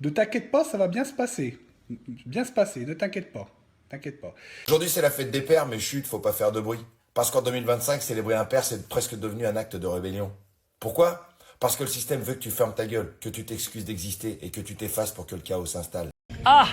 Ne t'inquiète pas, ça va bien se passer. Bien se passer, ne t'inquiète pas. T'inquiète pas. Aujourd'hui, c'est la fête des pères, mais chut, faut pas faire de bruit. Parce qu'en 2025, célébrer un père, c'est presque devenu un acte de rébellion. Pourquoi? Parce que le système veut que tu fermes ta gueule, que tu t'excuses d'exister et que tu t'effaces pour que le chaos s'installe. Ah!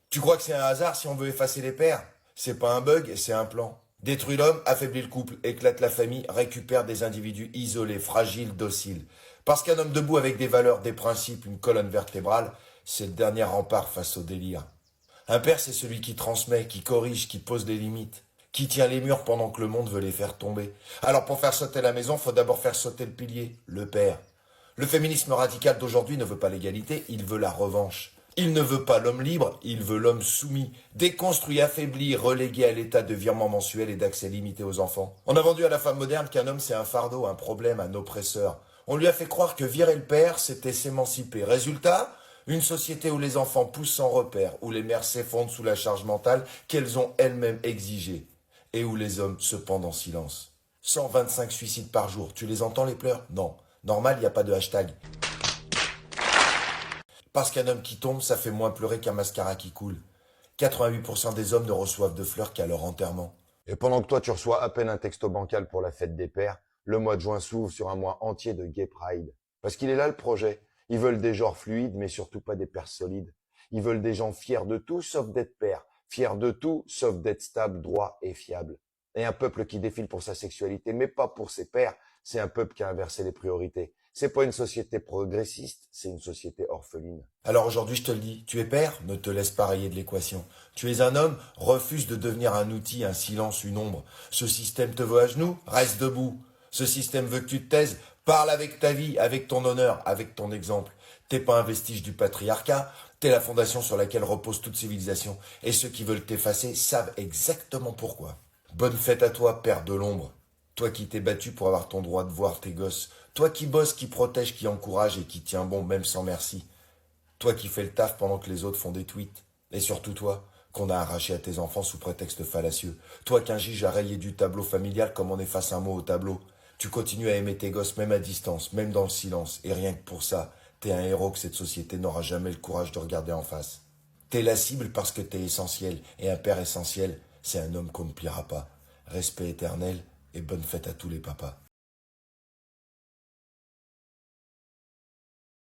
Tu crois que c'est un hasard si on veut effacer les pères? C'est pas un bug, c'est un plan. Détruit l'homme, affaiblit le couple, éclate la famille, récupère des individus isolés, fragiles, dociles. Parce qu'un homme debout avec des valeurs, des principes, une colonne vertébrale, c'est le dernier rempart face au délire. Un père, c'est celui qui transmet, qui corrige, qui pose les limites, qui tient les murs pendant que le monde veut les faire tomber. Alors pour faire sauter la maison, faut d'abord faire sauter le pilier, le père. Le féminisme radical d'aujourd'hui ne veut pas l'égalité, il veut la revanche. Il ne veut pas l'homme libre, il veut l'homme soumis, déconstruit, affaibli, relégué à l'état de virement mensuel et d'accès limité aux enfants. On a vendu à la femme moderne qu'un homme c'est un fardeau, un problème, un oppresseur. On lui a fait croire que virer le père, c'était s'émanciper. Résultat, une société où les enfants poussent sans repère, où les mères s'effondrent sous la charge mentale qu'elles ont elles-mêmes exigée, et où les hommes se pendent en silence. 125 suicides par jour, tu les entends les pleurs? Non. Normal, il n'y a pas de hashtag. Parce qu'un homme qui tombe, ça fait moins pleurer qu'un mascara qui coule. 88% des hommes ne reçoivent de fleurs qu'à leur enterrement. Et pendant que toi, tu reçois à peine un texto bancal pour la fête des pères, le mois de juin s'ouvre sur un mois entier de Gay Pride. Parce qu'il est là le projet. Ils veulent des genres fluides, mais surtout pas des pères solides. Ils veulent des gens fiers de tout sauf d'être pères. Fiers de tout sauf d'être stable, droit et fiable. Et un peuple qui défile pour sa sexualité, mais pas pour ses pères. C'est un peuple qui a inversé les priorités. C'est pas une société progressiste, c'est une société orpheline. Alors aujourd'hui, je te le dis, tu es père, ne te laisse pas rayer de l'équation. Tu es un homme, refuse de devenir un outil, un silence, une ombre. Ce système te veut à genoux, reste debout. Ce système veut que tu te taises, parle avec ta vie, avec ton honneur, avec ton exemple. T'es pas un vestige du patriarcat, t'es la fondation sur laquelle repose toute civilisation. Et ceux qui veulent t'effacer savent exactement pourquoi. Bonne fête à toi, père de l'ombre. Toi qui t'es battu pour avoir ton droit de voir tes gosses. Toi qui bosses, qui protège, qui encourage et qui tient bon même sans merci. Toi qui fais le taf pendant que les autres font des tweets. Et surtout toi, qu'on a arraché à tes enfants sous prétexte fallacieux. Toi qu'un juge a rayé du tableau familial comme on efface un mot au tableau. Tu continues à aimer tes gosses même à distance, même dans le silence. Et rien que pour ça, t'es un héros que cette société n'aura jamais le courage de regarder en face. T'es la cible parce que t'es essentiel. Et un père essentiel, c'est un homme qu'on ne pliera pas. Respect éternel et bonne fête à tous les papas.